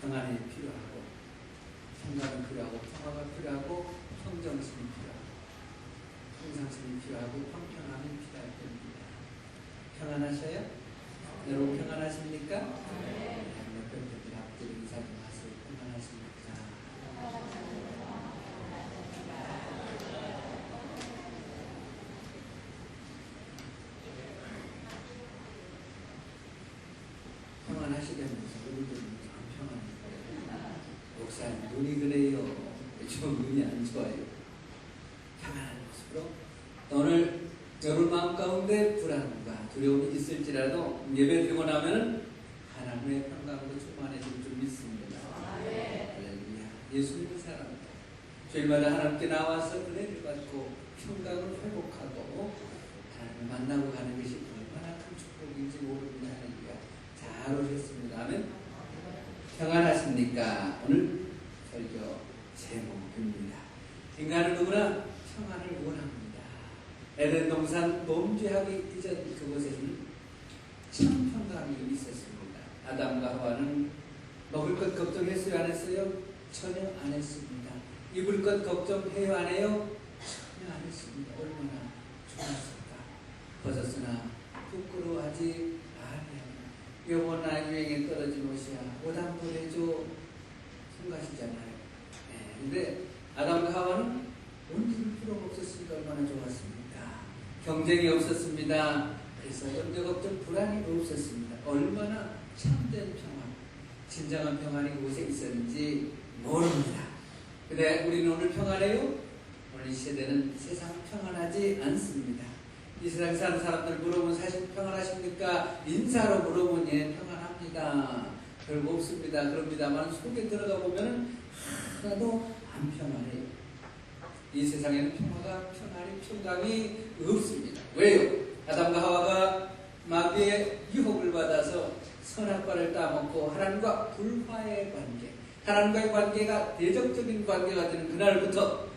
평안이 필요하고, 평강이 필요하고, 평화가 필요하고, 평정심이 필요하고, 평상심이 필요하고, 평평함이 필요할 겁니다. 평안하셔요? 여러분 평안하십니까? 옆에 분들 앞뒤로 인사 좀 하세요. 평안하십니까? 평안하시다면서 우리도 안 평안해요. 목사님 눈이 그래요. 좀 눈이 안 좋아요. 평안한 모습으로 오늘 여러분 마음 가운데 불안과 두려움이 있을지라도 예배드리고 나면 하나님의 평강으로 충만해질 줄 믿습니다. 할렐루야. 예수 믿는 사람들 주일마다 하나님께 나와서 은혜를 받고 평강을 회복하고 하나님을 만나고 가는 것이 얼마나 큰 축복인지 모릅니다. 할렐루야. 잘 오셨습니다. 아멘. 평안하십니까? 오늘 설교 제목입니다. 인간은 누구나 평안을 원합니다. 에덴 동산 범죄하기 이전 그곳에는 참 평강이 있었습니다. 아담과 하와는 먹을 것 걱정했어요? 안 했어요? 전혀 안 했습니다. 입을 것 걱정해요? 안 해요? 전혀 안 했습니다. 얼마나 좋았을까. 벗었으나 부끄러워하지 아니하며 영원한 유행에 떨어진 옷이야 오담불해줘 생각하시잖아요. 근데 아담과 하와는 온전히 필요가 없었으니까 얼마나 좋았습니까? 경쟁이 없었습니다. 그래서 염려 걱정 불안이 없었습니다. 얼마나 참된 평안, 진정한 평안이 그곳에 있었는지 모릅니다. 근데 우리는 오늘 평안해요? 오늘 이 세대는 세상 평안하지 않습니다. 이 세상에 사는 사람들 물어보면 사실 평안하십니까? 인사로 물어보면 예, 평안합니다. 별거 없습니다. 그럽니다만 속에 들어가 보면 하나도 안 평안해요. 이 세상에는 평화가, 평안이, 평강이 없습니다. 왜요? 아담과 하와가 마귀의 유혹을 받아서 선악과를 따먹고 하나님과 불화의 관계, 하나님과의 관계가 대적적인 관계가 되는 그날부터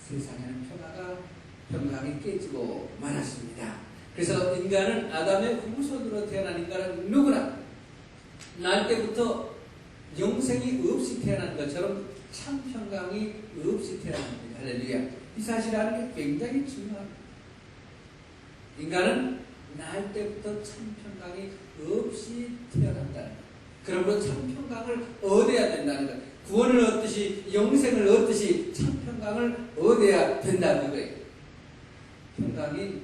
세상에는 평화가, 평강이 깨지고 말았습니다. 그래서 인간은 아담의 후손으로 태어난 인간은 누구나 날 때부터 영생이 없이 태어난 것처럼 참 평강이 없이 태어납니다. 할렐루야. 이 사실 아는 게 굉장히 중요합니다. 인간은 날 때부터 참 평강이 없이 태어난다는 것. 그러므로 참 평강을 얻어야 된다는 것. 구원을 얻듯이 영생을 얻듯이 참 평강을 얻어야 된다는 거예요. 평강이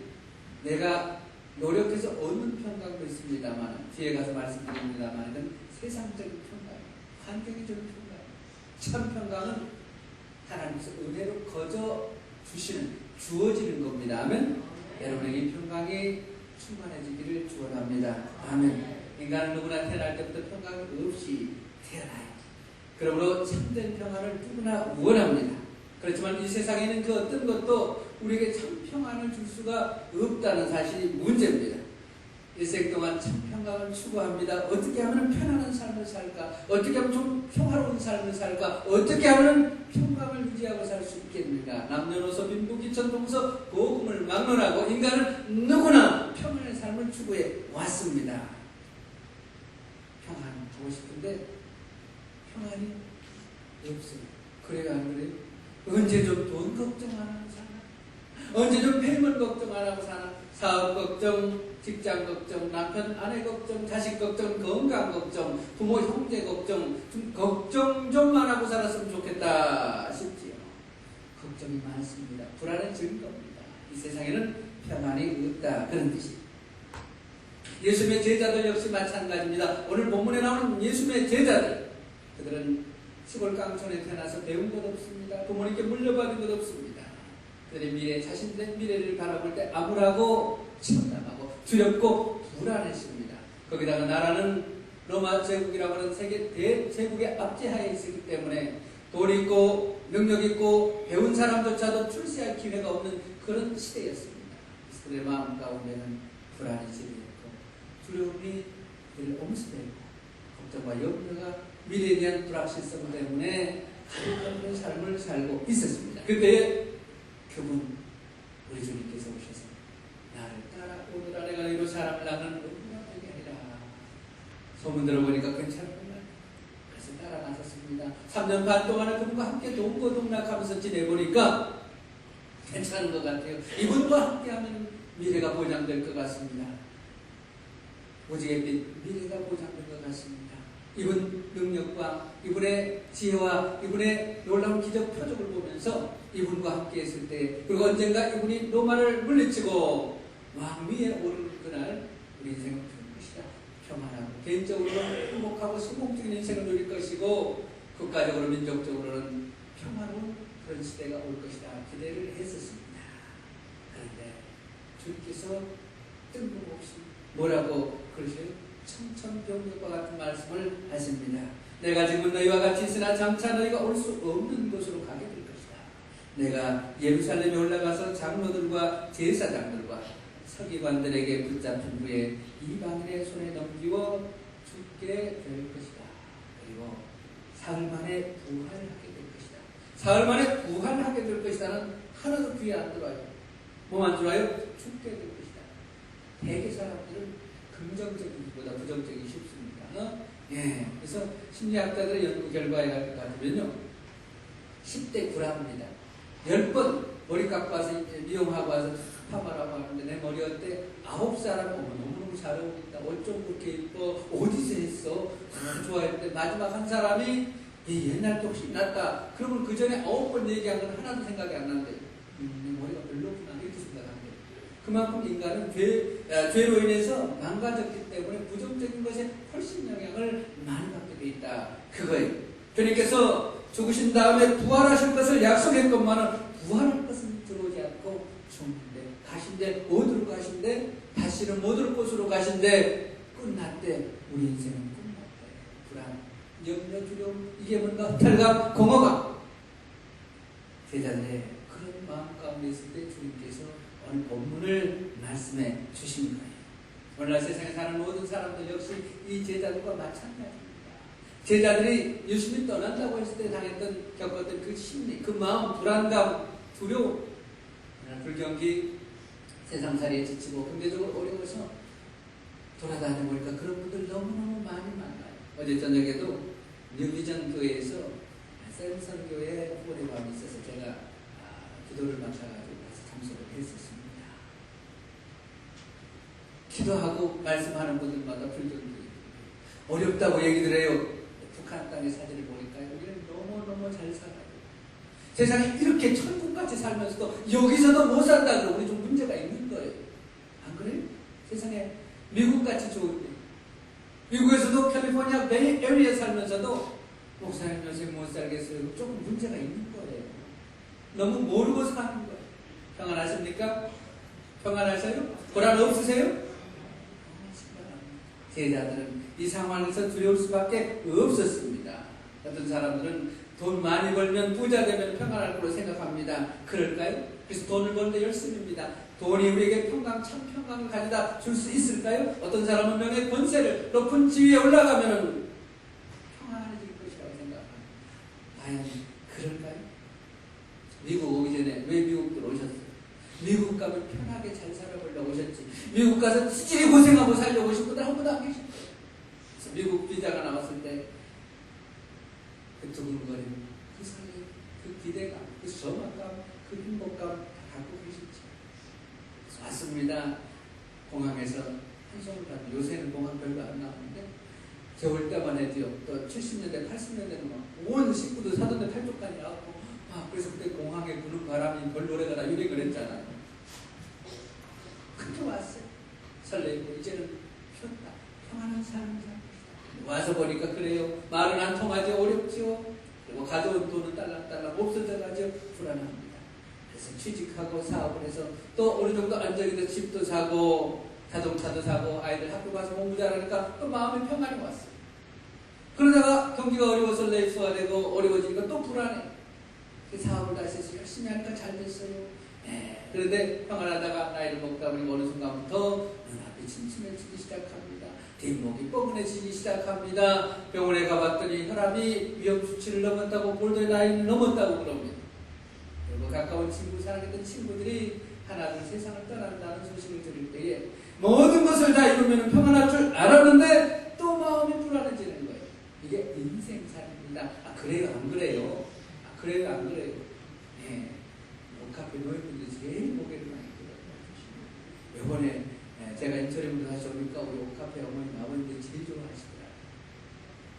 내가 노력해서 얻는 평강도 있습니다만 뒤에 가서 말씀드립니다만 이건 세상적인 평강, 환경적인 평강. 참 평강은 하나님께서 은혜로 거저 주시는, 주어지는 겁니다. 아멘. 여러분에게 평강이 충만해지기를 축원합니다. 아멘. 인간은 누구나 태어날 때부터 평강이 없이 태어나요. 그러므로 참된 평안을 누구나 원합니다. 그렇지만 이 세상에는 그 어떤 것도 우리에게 참 평안을 줄 수가 없다는 사실이 문제입니다. 일생 동안 참 평강을 추구합니다. 어떻게 하면 편안한 삶을 살까? 어떻게 하면 좀 평화로운 삶을 살까? 어떻게 하면 평강을 유지하고 살 수 있겠는가? 남녀노소 빈부귀천 동서 복음을 막론하고 인간은 누구나 평안의 삶을 추구해 왔습니다. 평안하고 싶은데 평안이 없어요. 그래요, 안 그래요? 언제 좀 돈 걱정 안 하고 사나? 언제 좀 폐물 걱정 안 하고 사나? 사업 걱정, 직장 걱정, 남편, 아내 걱정, 자식 걱정, 건강 걱정, 부모, 형제 걱정, 좀 걱정 좀만 하고 살았으면 좋겠다 싶지요. 걱정이 많습니다. 불안해질 겁니다. 이 세상에는 평안이 없다. 그런 뜻이에요. 예수님의 제자들 역시 마찬가지입니다. 오늘 본문에 나오는 예수님의 제자들, 그들은 시골 깡촌에 태어나서 배운 것 없습니다. 부모님께 물려받은 것 없습니다. 그들의 미래, 자신들의 미래를 바라볼 때 암울하고 침담하고 두렵고 불안했습니다. 거기다가 나라는 로마 제국이라고 하는 세계 대제국의 압제하에 있었기 때문에 돈 있고 능력 있고 배운 사람조차도 출세할 기회가 없는 그런 시대였습니다. 그들의 마음 가운데는 불안이 지배했고 두려움이 늘 엄습되고 걱정과 염려가 미래에 대한 불확실성 때문에 그런 삶을 살고 있었습니다. 그때 그분 우리 주님께서 오셔서 나를 따라오너라. 내가 너희로 사람을 낳는 은혜가 아니라 소문 들어보니까 괜찮구나. 그래서 따라가서 3년 반 동안을 그분과 함께 동거동락하면서 지내보니까 괜찮은 것 같아요. 이분과 함께하면 미래가 보장될 것 같습니다. 오직의 빛, 미래가 보장될 것 같습니다. 이분 능력과 이분의 지혜와 이분의 놀라운 기적 표적을 보면서 이분과 함께 했을 때, 그리고 언젠가 이분이 로마를 물리치고 왕위에 오를 그날 우리 인생은 될 것이다. 평안하고 개인적으로는 행복하고 성공적인 인생을 누릴 것이고 국가적으로 민족적으로는 평화로운 그런 시대가 올 것이다. 기대를 했었습니다. 그런데 주께서 뜬금없이 뭐라고 그러셔요? 청천벽력과 같은 말씀을 하십니다. 내가 지금 너희와 같이 있으나 장차 너희가 올 수 없는 곳으로 가게 될 것이다. 내가 예루살렘에 올라가서 장로들과 제사장들과 서기관들에게 붙잡힌 후에 이방인의 손에 넘기워 죽게 될 것이다. 그리고 사흘 만에 부활하게 될 것이다. 사흘 만에 부활하게 될 것이다는 하나도 귀에 안 들어와요. 뭐만 들어와요? 죽게 될 것이다. 대개 사람들은 긍정적이기보다 부정적이기 쉽습니다. 예. 그래서 심리학자들의 연구 결과에 가면요, 10대 9라입니다. 10번 머리 깎고 와서 미용하고 와서 파마라고 하는데 내 머리 어때? 9사람 너무너무 잘 어울린다. 어쩜 그렇게 이뻐? 어디서 했어? 좋아했는데 마지막 한 사람이 옛날 또 혹시 낫다. 그러면 그 전에 9번 얘기한 건 하나도 생각이 안 난대요. 내 머리가 별로구나 이렇게 생각한대요. 그만큼 인간은 죄로 인해서 망가졌기 때문에 부정적인 것에 훨씬 영향을 많이 받게 돼 있다. 그거예요. 주님께서 죽으신 다음에 부활하실 것을 약속했건만은 부활할 것은 들어오지 않고 죽는데 가신데 어디로 가신데 다시는 못 올 곳으로 가신데 끝났대. 우리 인생은 끝났대. 불안, 염려, 두려움, 이게 뭔가 탈감, 공허감. 제자들의 그런 마음 가운데 있을 때 주님께서 오늘 본문을 말씀해 주신 거예요. 오늘날 세상에 사는 모든 사람들 역시 이 제자들과 마찬가지입니다. 제자들이 예수님 떠난다고 했을 때 겪었던 그 심리, 그 마음, 불안감, 두려움, 불경기, 세상살이에 지치고 경제적으로 어려워서 돌아다녀보니까 그런 분들 너무너무 많이 만나요. 어제 저녁에도 뉴비전 교회에서 샘선 교회 후원의 밤이 있어서 제가 기도를 맡아가지고 가서 참석을 했었습니다. 기도하고 말씀하는 분들마다 불경기 어렵다고 얘기를 해요. 북한 땅의 사진을 보니까 여기는 너무너무 잘 살아요. 세상에 이렇게 천국같이 살면서도 여기서도 못 산다 그러고 우리 좀 문제가 있는 거예요. 안 그래요? 세상에 미국같이 좋은데 미국에서도 캘리포니아 베이 에리어에 살면서도 목사님 요새 못 살겠어요. 조금 문제가 있는 거예요. 너무 모르고 사는 거예요. 평안하십니까? 평안하세요? 불안 없으세요? 제자들은 이 상황에서 두려울 수밖에 없었습니다. 어떤 사람들은 돈 많이 벌면 부자 되면 평안할 거로 생각합니다. 그럴까요? 그래서 돈을 벌때 열심입니다. 돈이 우리에게 평강, 참 평강을 가져다 줄 수 있을까요? 어떤 사람은 명예 권세를 높은 지위에 올라가면 평안해질 것이라고 생각합니다. 과연 그럴까요? 미국 오기 전에 왜 미국 들어오셨어요? 미국 가면 편하게 잘 살아보려고 오셨지. 미국 가서 지질이 고생하고 살려고 오신 분들 한 분도 안 계실 거예요. 그래서 미국 비자가 나왔을 때 그 두근거림, 그 설렘, 그 기대감, 그 소망감, 그 행복감 다 갖고 계시죠. 왔습니다. 공항에서 한송을 가면 요새는 공항 별로 안 나오는데 겨울 때만 해도요. 또 70년대, 80년대는 온 식구들 사돈네 팔뚝까지 나왔고 그래서 그때 공항에 부는 바람이 별 노래가 다 유행을 했잖아요. 그렇게 왔어요. 설레고 이제는 폈다. 평안한 삶을 살고 와서 보니까 그래요. 말은 안 통하지 어렵죠. 그리고 가져온 돈은 딸랑딸랑 없어져가지고 불안합니다. 그래서 취직하고 사업을 해서 또 어느 정도 안정이 돼서 집도 사고 자동차도 사고 아이들 학교 가서 공부 잘하니까 또 마음의 평안이 왔어요. 그러다가 경기가 어려워서 내수가 되고 어려워지니까 또 불안해. 사업을 다시 해서 열심히 하니까 잘 됐어요. 그런데 평안하다가 나이를 먹다 보니 어느 순간부터 눈앞이 침침해지기 시작합니다. 뒷목이 뻐근해지기 시작합니다. 병원에 가봤더니 혈압이 위험 수치를 넘었다고 볼더의 라인을 넘었다고 그럽니다. 그리고 가까운 친구, 사랑했던 친구들이 하나둘 세상을 떠난다는 소식을 들을 때에 모든 것을 다 이루면 평안할 줄 알았는데 또 마음이 불안해지는 거예요. 이게 인생살입니다. 아, 그래요? 안 그래요? 아, 그래요? 안 그래요? 예. 옥카페 노예분들이 제일 고개를 많이 들어요. 이번에 제가 인터뷰도 다시 오니까 우리 옥카페 어머니 아버님들이 제일 좋아하시더라고요.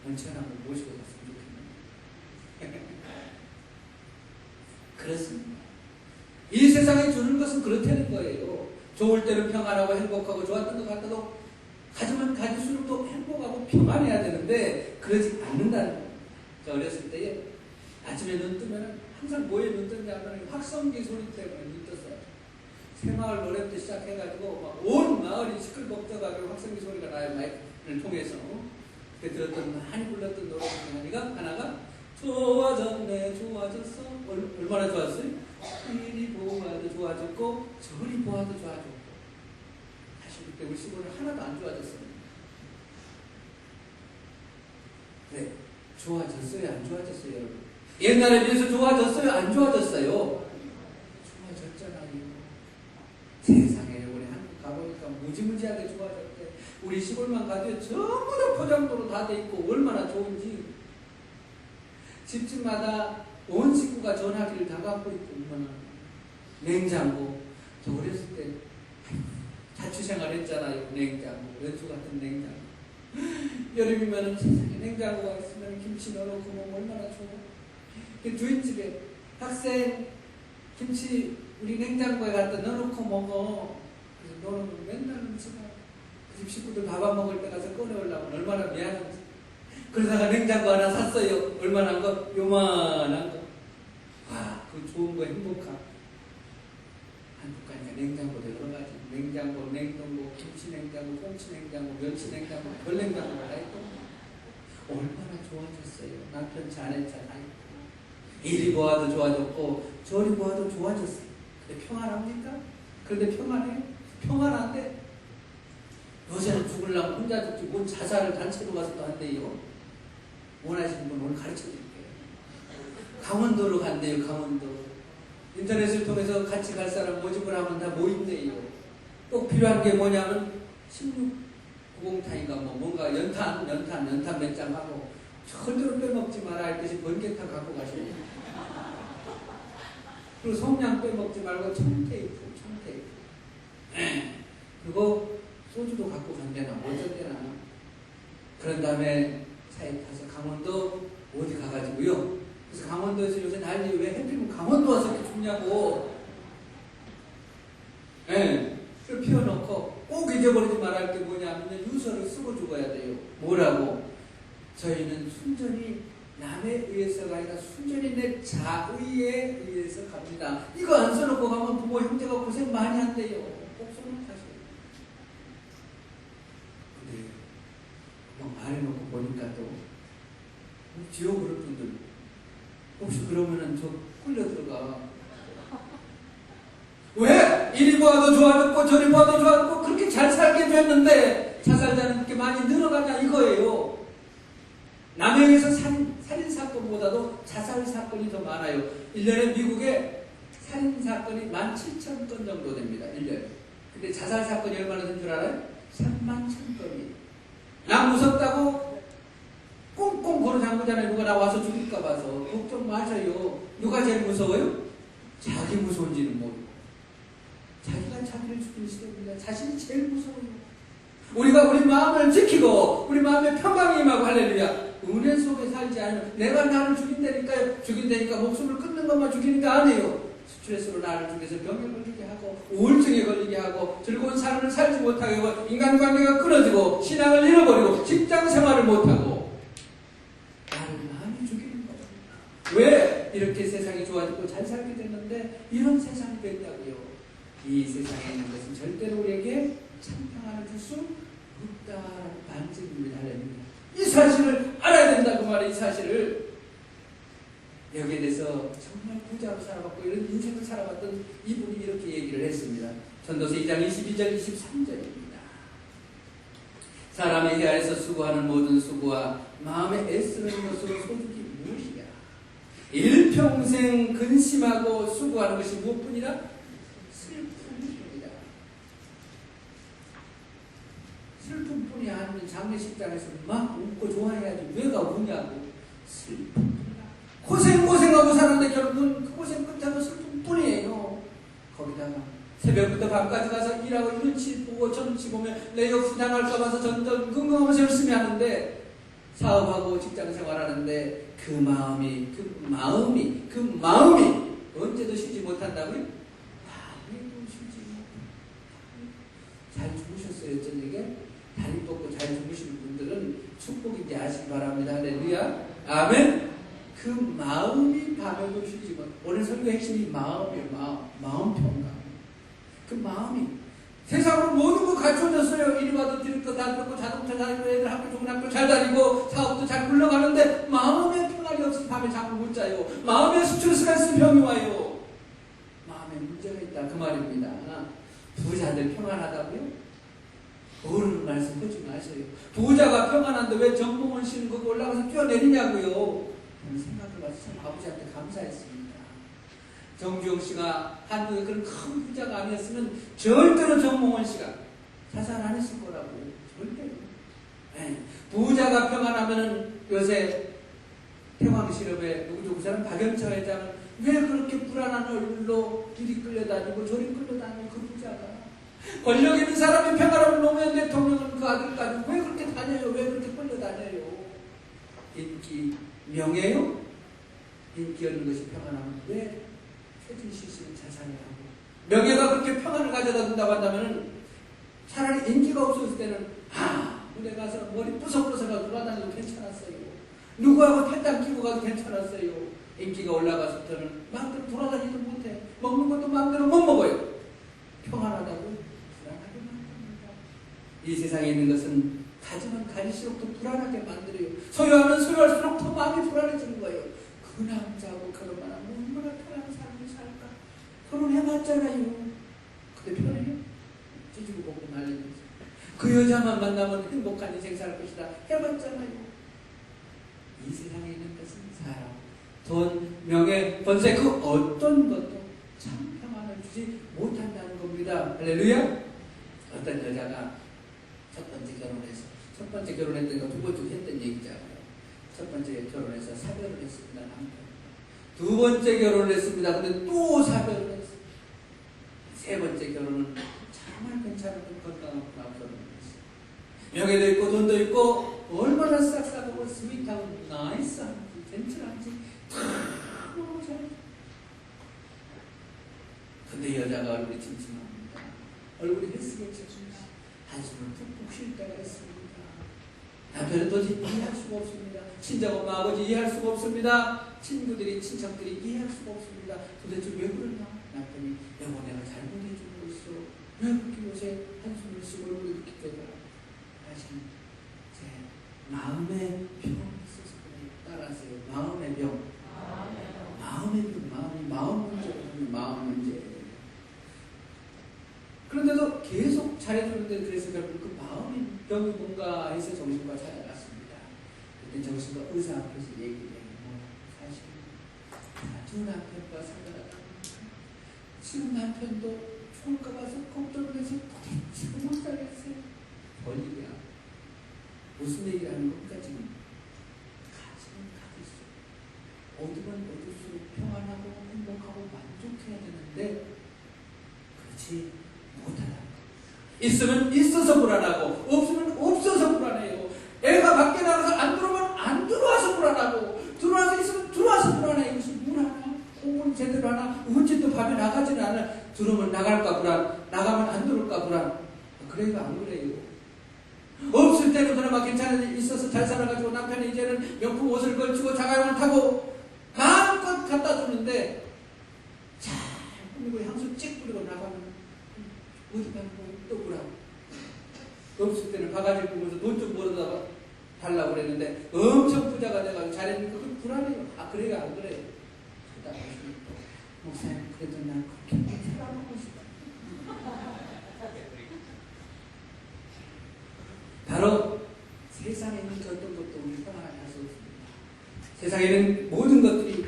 언제 한번 모시고 갔으면 좋겠네요. 그렇습니다. 이 세상에 주는 것은 그렇다는 거예요. 좋을 때는 평안하고 행복하고 좋았던 것 같아도 가지면 가질수록 또 행복하고 평안해야 되는데 그러지 않는다는 거예요. 저 어렸을 때에 아침에 눈 뜨면 항상 뭐에 눈 뜨냐 하면 확성기 소리 때문에 눈 떴어요. 새마을 노래부터 시작해가지고 막 온 마을이 시끌벅적하게 확성기 소리가 나요. 마이크를 통해서. 그때 들었던 많이 불렀던 노래 중에 하나가 좋아졌네 좋아졌어. 얼마나 좋았어요? 이리 보아도 좋아졌고 저리 보아도 좋아졌고. 사실 그때 우리 시골은 하나도 안 좋아졌습니다. 네, 좋아졌어요 안 좋아졌어요 여러분? 옛날에 비해서 좋아졌어요 안 좋아졌어요? 좋아졌잖아요. 세상에 우리 한국 가보니까 무지무지하게 좋아졌대. 우리 시골만 가도 전부 다 포장도로 다 돼 있고 얼마나 좋은지. 집집마다 온 식구가 전화기를 다 갖고 있고 얼마나. 냉장고. 저 어렸을 때 자취생활 했잖아요. 냉장고. 연수 같은 냉장고. 여름이면 세상에 냉장고가 있으면 김치 넣어놓고 먹으면 얼마나 좋아. 주인집에 학생 김치 우리 냉장고에 갖다 넣어놓고 먹어. 그래서 넣어놓으면 맨날 음식하고 그 집 식구들 밥 안 먹을 때 가서 꺼내오려면 얼마나 미안한지. 그러다가 냉장고 하나 샀어요. 얼마나 거? 요만한 거. 와, 그 좋은 거 행복한. 한국 가니까 냉장고도 여러 가지. 냉장고, 냉동고, 김치 냉장고, 꽁치 냉장고, 멸치 냉장고, 별 냉장고가 다 있고. 얼마나 좋아졌어요. 남편 자네 차 다 있고. 이리 보아도 좋아졌고, 저리 보아도 좋아졌어요. 근데 평안합니까? 그런데 평안해요? 평안한데? 요새는 죽으려면 혼자 죽지, 뭔 자살을 단체로 가서 또 한대요. 원하시는 분 오늘 가르쳐 드릴게요. 강원도로 간대요, 강원도. 인터넷을 통해서 같이 갈 사람 모집을 하면 다 모인대요. 꼭 필요한 게 뭐냐면 1690탄인가 뭔가 연탄 몇 장 하고 절대로 빼먹지 마라 할 것이 번개탄 갖고 가셔야 돼요. 그리고 성냥 빼먹지 말고 청테이프. 그리고 소주도 갖고 간대나 어쩌대나. 그런 다음에 차에 타서 강원도 어디 가가지고요. 그래서 강원도에서 요새 난리 왜 해필이면 강원도 와서 이렇게 춥냐고. 그걸 피워놓고 꼭 잊어버리지 말아야 할 게 뭐냐면 유서를 쓰고 죽어야 돼요. 뭐라고? 저희는 순전히 남에 의해서가 아니라 순전히 내 자의에 의해서 갑니다. 이거 안 써놓고 가면 부모 형제가 고생 많이 한대요. 꼭 써놓으세요. 근데 막 말해놓고 보니까 또 지옥 그럴 분들 혹시 그러면은 저 끌려 들어가. 왜? 이리 봐도 좋아졌고 저리 봐도 좋아졌고 그렇게 잘 살게 됐는데 자살자는 그렇게 많이 늘어가냐 이거예요. 남에 의해서 살인사건보다도 자살사건이 더 많아요. 1년에 미국에 살인사건이 17,000건 정도 됩니다. 1년에. 근데 자살사건이 얼마나 된 줄 알아요? 31,000건이에요. 나 무섭다고 꽁꽁 걸어 잠그잖아요. 누가 나와서 죽일까 봐서. 걱정 마셔요. 누가 제일 무서워요? 자기 무서운지는 모르고. 자기가 자기를 죽일 시대입니다. 자신이 제일 무서워요. 우리가 우리 마음을 지키고 우리 마음에 평강이 임하고 할렐루야. 은혜 속에 살지 않으면 내가 나를 죽인다니까 목숨을 끊는 것만 죽이는 게 아니에요. 스트레스로 나를 죽여서 병에 걸리게 하고 우울증에 걸리게 하고 즐거운 삶을 살지 못하게 하고 인간관계가 끊어지고 신앙을 잃어버리고 직장생활을 못하고 나를 많이 죽이는 거예요. 왜 이렇게 세상이 좋아지고 잘 살게 됐는데 이런 세상이 됐다고요. 이 세상에 있는 것은 절대로 우리에게 참 평안을 줄 수 없다라는 반증입니다. 이 사실을 알아야 된다 그 말이에요. 이 사실을. 여기에 대해서 정말 부자로 살아봤고 이런 인생을 살아봤던 이분이 이렇게 얘기를 했습니다. 전도서 2장 22절 23절입니다. 사람의 헤아에서 수고하는 모든 수고와 마음에 애쓰는 것으로 소득이 무엇이냐. 일평생 근심하고 수고하는 것이 무엇뿐이라? 슬픔뿐이다. 슬픔뿐 여러분이 아는 장례식장에서 막 웃고 좋아해야지 왜가 우냐고. 슬픔이다. 고생하고 사는데 결국은 그 고생 끝에도 슬픔뿐이에요. 거기다가 새벽부터 밤까지 가서 일하고 눈치 보고 정치 보며 레이오프 당할까 봐서 전전 궁금하면서 열심히 하는데, 사업하고 직장 생활하는데 그 마음이 언제도 쉬지 못한다고요? 밤에도 쉬지 못한다. 잘 주무셨어요 저녁에? 다리 뻗고 잘 주무시는 분들은 축복인지 아시기 바랍니다. 할렐루야. 아멘. 그 마음이 밤에도 쉬지 못. 오늘 설교 핵심이 마음이에요. 마음 평강. 그 마음이 세상으로 모든 거 갖춰졌어요. 이리 와도 드릴 거 다 들고 자동차 다니고 애들 학교 좋은 학교 잘 다니고 사업도 잘 굴러가는데 마음에 평안이 없이 밤에 잠을 못 자요. 마음에 스트레스 병이 와요. 마음에 문제가 있다 그 말입니다. 부자들 평안하다고요? 모르는 말씀 하지 마세요. 부자가 평안한데 왜 정봉원 씨는 거기 올라가서 뛰어내리냐고요. 저는 생각해봐서 참 아버지한테 감사했습니다. 정주영 씨가 한국에 그런 큰 부자가 아니었으면 절대로 정봉원 씨가 자살 안 했을 거라고. 절대로. 네. 부자가 평안하면은 요새 평화실험에 누구죠? 그 사람 박영차 회장은 왜 그렇게 불안한 얼굴로 이리 끌려다니고 저리 끌려다니고 그 부자가. 권력 있는 사람이 평안하면 노무현 대통령은 그 아들까지 왜 그렇게 다녀요? 왜 그렇게 끌려다녀요? 인기, 명예요? 인기 얻는 것이 평안하면 왜 최진실 씨는 자살을 하고 명예가 그렇게 평안을 가져다 준다고 한다면 차라리 인기가 없었을 때는 무대 가서 머리 부석부석하고 돌아다녀도 괜찮았어요. 누구하고 탈당 끼고 가도 괜찮았어요. 인기가 올라가서부터는 마음대로 돌아다니도 못해. 먹는 것도 마음대로 못 먹어요. 평안하다고 불안하게 만듭니다. 이 세상에 있는 것은 가지면 가질수록 더 불안하게 만들어요. 소유하면 소유할수록 더 마음이 불안해지는 거예요. 그 남자하고 결혼만 하면 얼마나 편한 삶을 살까? 결혼해봤잖아요. 근데 편해요? 찌지고 보고 말리면서. 그 여자만 만나면 행복한 인생 살 것이다. 해봤잖아요. 이 세상에 있는 것은 사람, 돈, 명예, 번세 그 어떤 것도 참 평안을 주지 못한다는 겁니다. 할렐루야. 어떤 여자가 첫 번째 결혼했던 거 두 번째 했던 얘기잖아요. 첫 번째 결혼해서 사별을 했습니다. 남편. 두 번째 결혼을 했습니다. 근데 또 사별을 했어요. 세 번째 결혼은 정말 괜찮은 건강한 분하고 결혼을 했어요. 명예도 있고 돈도 있고 얼마나 싹싹하고 스윗하고 나이스한지 괜찮은지 다 너무 잘해요. 근데 여자가 얼굴이 침침합니다. 얼굴이 헬스게쳐집니다. 한숨을 푹푹 쉴 때가 있습니다. 남편은 도저히 이해할 수가 없습니다. 친정엄마 아버지 이해할 수가 없습니다. 친구들이 친척들이 이해할 수가 없습니다. 도대체 왜 그러냐? 남편이 여보 내가 잘못해준 거 있어. 왜 그렇게 요새 한숨을 쉬고 얼굴이 이렇게 되더라. 다시 제 마음의 병이 있어서 그래요. 따라하세요. 마음의 병. 마음의 병. 마음 문제거든요. 마음 문제. 그런데도 계속 잘해주는데 그래서 결국 그 마음의 병이 뭔가 해서 정신과 찾아갔습니다. 그때 정신과 의사 앞에서 얘기를 해요. 사실 두 남편과 사귀어다 지금 남편도 죽을까 봐서 걱정을 해서 도대체 못 살겠어요. 권리야. 무슨 얘기를 하는 것까지는 가질 수 얻으면 얻을수록 평안하고 행복하고 만족해야 되는데 그렇지 못하다. 있으면 있어서 불안하고 없으면 없어서 불안해요. 애가 밖에 나가서 안 들어오면 안 들어와서 불안하고 들어와서 있으면 들어와서 불안해. 이것이 뭘 하나? 공부는 제대로 하나? 어쨌든 밤에 나가지는 않아. 들어오면 나갈까 불안, 나가면 안 들어올까 불안. 그래요 안 그래요? 없을 때는 그나마 괜찮은 일 있어서 잘 살아가지고 남편이 이제는 명품 옷을 걸치고 자가용을 타고 마음껏 갖다 주는데 잘 꾸미고 향수 찍 뿌리고 나가면 어디 가는 거예요? 또 불안. 없을 때는 바가지 꾸면서 돈 좀 벌어다 달라고 그랬는데 엄청 부자가 돼가지고 잘했는데 그건 불안해요. 그래요 안 그래요? 목사님 그래도 난 그렇게 살아보고 싶어. 바로 세상에 있는 어떤 것도 우리 평안하게 할 수 없습니다. 세상에는 모든 것들이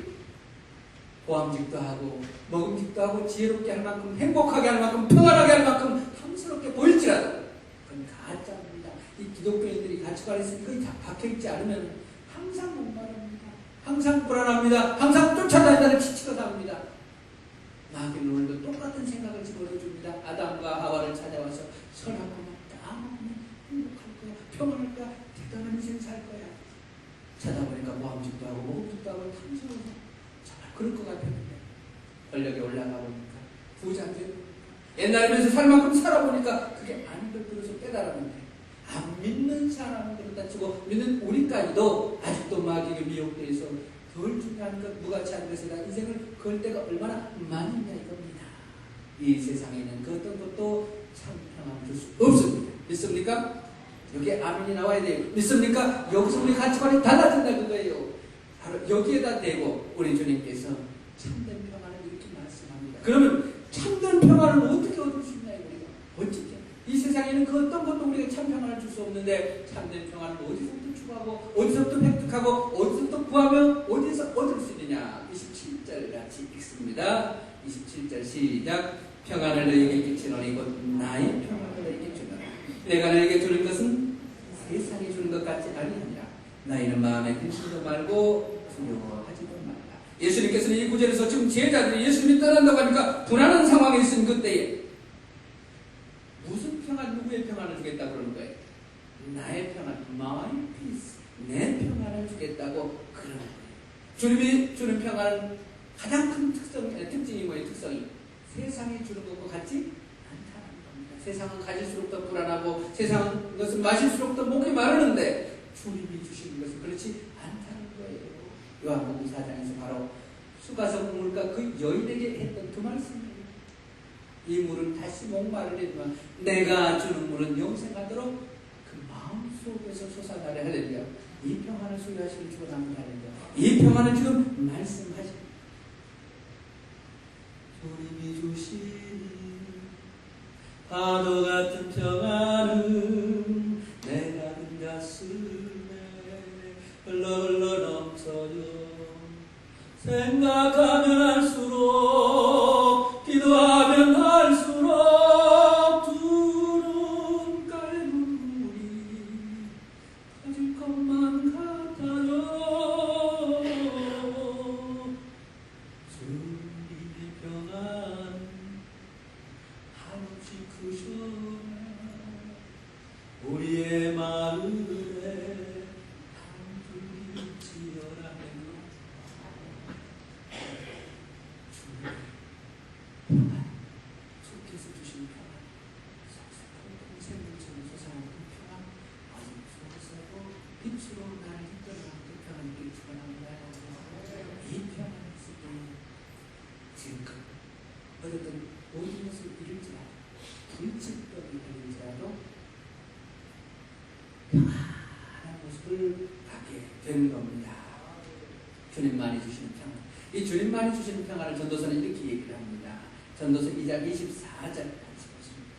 보암직도 하고 먹음직도 하고 지혜롭게 할 만큼 행복하게 할 만큼 평안하게 할 만큼 탐스럽게 보일지라도 그건 가짜입니다. 이 기독교인들이 가치관에서 거의 다 박혀있지 않으면 항상 목마릅니다. 항상 불안합니다. 항상 쫓아다니다가 지치고 삽니다. 마귀는 오늘도 똑같은 생각을 집어넣어줍니다. 아담과 하와를 찾아와서 선하고 딱 행복할 거야, 평안할 거야, 대단한 인생 살 거야. 찾아보니까 모함짓도 하고 모함짓도 하고 탐스러워서 정말 그럴 것 같았는데 권력에 올라가 보니까 부자들 옛날에면서 살 만큼 살아보니까 그게 아닌 걸 들어서 깨달았는데 안 믿는 사람은 그렇다 치고 믿는 우리까지도 아직도 마귀에게 미혹돼서 덜 중요한 것, 무가치한 것에다 인생을 걸 때가 얼마나 많으냐 이겁니다. 이 세상에는 그 어떤 것도 참 평안을 줄 수 없습니다. 믿습니까? 여기에 아멘이 나와야 돼요. 믿습니까? 여기서 우리 가치관이 달라진다 그거예요. 바로 여기에다 대고 우리 주님께서 참된 평안을 이렇게 말씀합니다. 그러면 참된 평안을 어떻게 얻을 수 있나요? 우리가 어떻게? 이 세상에는 그 어떤 것도 우리가 참 평안을 줄 수 없는데 참된 평안을 어디서부터 추구하고 어디서부터 획득하고 어디서부터 구하며 어디서 얻을 수 있느냐. 27절 같이 읽습니다. 27절 시작. 평안을 너에게 끼치노니 곧 나의 평안을 너에게 주노라. 내가 너에게 주는 것은 세상이 주는 것 같지 아니하니라. 너희는 마음에 근심도 말고 두려워하지도 말라. 예수님께서는 이 구절에서 지금 제자들이 예수님이 떠난다고 하니까 불안한 상황에 있은 그때에 무슨 평안, 누구의 평안을 주겠다고 그러는 거예요? 나의 평안, my peace, 내 평안을 주겠다고 그러는 거예요. 주님이 주는 평안은 가장 큰 특징이 뭐예요? 특성이 세상이 주는 것과 같지 않다는 겁니다. 세상은 가질수록 더 불안하고 세상은 것은 마실수록 더 목이 마르는데 주님이 주시는 것은 그렇지 않다는 거예요. 요한복음 4장에서 바로 수가성 물가 그 여인에게 했던 그 말씀이에요. 이 물은 다시 목마르려면 내가 주는 물은 영생하도록 그 마음 속에서 솟아나려 하려며 이 평안을 소유하시는 주님을 하려며 이 평안을 지금 말씀하십니다. 주님이 주신 파도 같은 평안은 내 작은 가슴에 흘러 넘쳐요. 생각하면 할수록 기도하면 할수록 두 눈가에 눈물이 터질 것만 같아요. 주님의 평안 한없이 크셔 우리의 마음에 주께서 주신 평안, 생명처럼 솟아나는 평안, 어둠 속에서도 빛으로 나를 이끌어가는 그 평안이 주관합니다. 이 평안이 있을 때 지금껏 얻었던 모든 것을 잃을지라도 불치병이 걸릴지라도 평안한 모습을 갖게 되는 겁니다. 주님만이 주시는 평안. 이 주님만이 주시는 평안을 전도서는 이렇게 얘기를 합니다. 전도서 2장 24절까지 보십니다.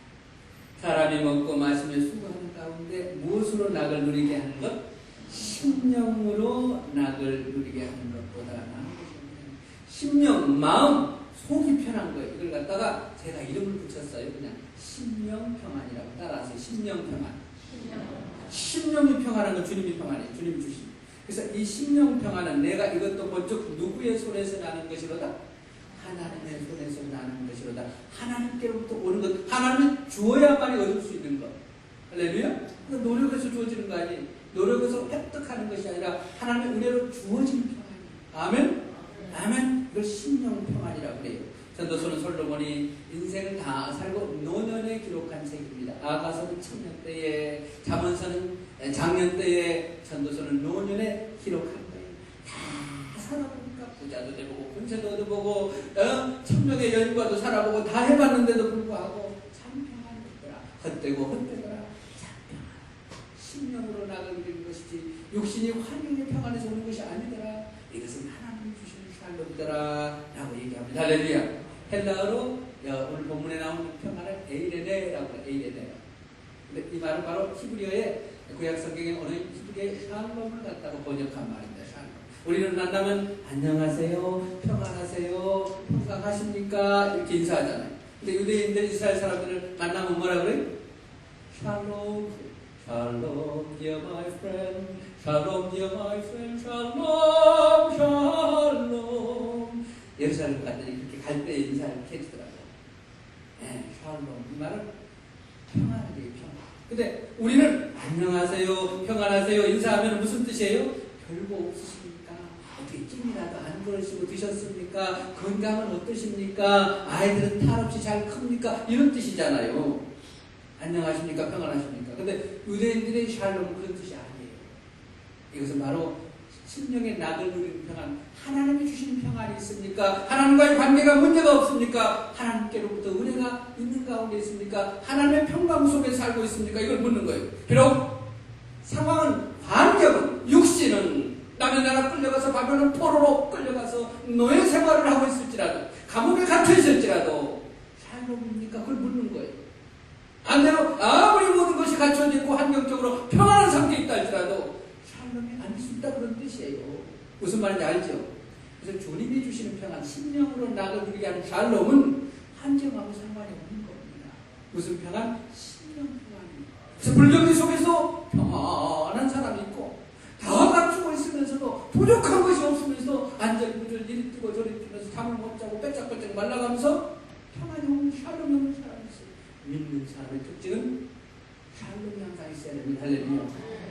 사람이 먹고 마시며 수고하는 가운데 무엇으로 낙을 누리게 하는 것? 심령으로 낙을 누리게 하는 것보다 나은 것입니다. 심령, 마음, 속이 편한 거예요. 이걸 갖다가 제가 이름을 붙였어요. 그냥 심령평안이라고 따라하세요. 심령평안. 심령이 평안한 건 주님이 평안이에요. 주님이 주신. 그래서 이 심령평안은 내가 이것도 본즉 누구의 손에서 나는 것이로다? 하나님의 손에서 나는 것이로다. 하나님께로부터 오는 것. 하나님은 주어야만이 얻을 수 있는 것. 할렐루야? 노력해서 주어지는 거 아니에요. 노력해서 획득하는 것이 아니라 하나님의 은혜로 주어지는 평안이에요. 아멘? 아멘? 이걸 심령평안이라고 그래요. 전도서는 솔로몬이 인생을 다 살고 노년에 기록한 책입니다. 아가서는 청년 때에, 잠언서는 장년 때에, 전도서는 노년에 기록한 거예요. 다 살아보니까 부자도 돼보고 군세도 얻어보고 천명의 여인과도 살아보고 다 해봤는데도 불구하고 참 평안했더라. 헛되고 헛되더라. 참 평안. 심령으로 낙을 누리는 것이지 육신이 환경의 평안에서 오는 것이 아니더라. 이것은 하나님이 주시는 샬롬이더라 라고 얘기합니다. 할렐루야. 헬라어로 오늘 본문에 나오는 평안을 에이레네라고 해요. 에이레네. 근데 이 말은 바로 히브리어의 구약 성경의 어느 히브리어의 샬롬을 갖다가 번역한 말입니다. 샬롬. 우리는 만나면 안녕하세요, 평안하세요, 평강하십니까 이렇게 인사하잖아요. 근데 유대인들 이스라엘 사람들을 만나면 뭐라 그래요? 샬롬, Shalom, dear my friend. Shalom, dear my friend. Shalom, shalom. 예루살렘 갔더니 그렇게 갈 때 인사를 이렇게 해주더라고요. 네, 샬롬. 이 말은 평안하게 평안. 근데 우리는 안녕하세요, 평안하세요 인사하면 무슨 뜻이에요? 별거 없으십니까? 어떻게 찜이라도 안 그러시고 드셨습니까? 건강은 어떠십니까? 아이들은 탈 없이 잘 큽니까? 이런 뜻이잖아요. 안녕하십니까? 평안하십니까? 근데 유대인들의 샬롬은 그런 뜻이 아니에요. 이것은 바로 심령의 낙을 누리는 평안, 하나님이 주시는 평안이 있습니까? 하나님과의 관계가 문제가 없습니까? 하나님께로부터 은혜가 있는 가운데 있습니까? 하나님의 평강 속에 살고 있습니까? 이걸 묻는 거예요. 비록 상황은, 환경은, 육신은 남의 나라 끌려가서 바벨론 포로로 끌려가서 노예 생활을 하고 있을지라도, 감옥에 갇혀 있을지라도 샬롬입니까? 그걸 묻는 거예요. 반대로 아무리 모든 것이 갖춰져 있고 환경적으로 평안한 상태에 있다 할지라도 샬롬이 아닐 수 있다 그런 뜻이에요. 무슨 말인지 알죠? 그래서 주님이 주시는 평안, 심령으로 낙을 누리게 하는 샬롬은 환경하고 상관이 없는 겁니다. 무슨 평안? 심령 평안입니다. 그래서 불경기 속에서 평안한 사람이 있고 다 갖추고 있으면서도 부족한 것이 없으면서 안절부절 이리 뜨고 저리 뜨면서 잠을 못 자고 빼짝빼짝 말라가면서 평안이 없는 샬롬이 없는 사람이 있어요. 믿는 사람의 특징은 샬롬이 항상 있어야 됩니다. 할렐루야.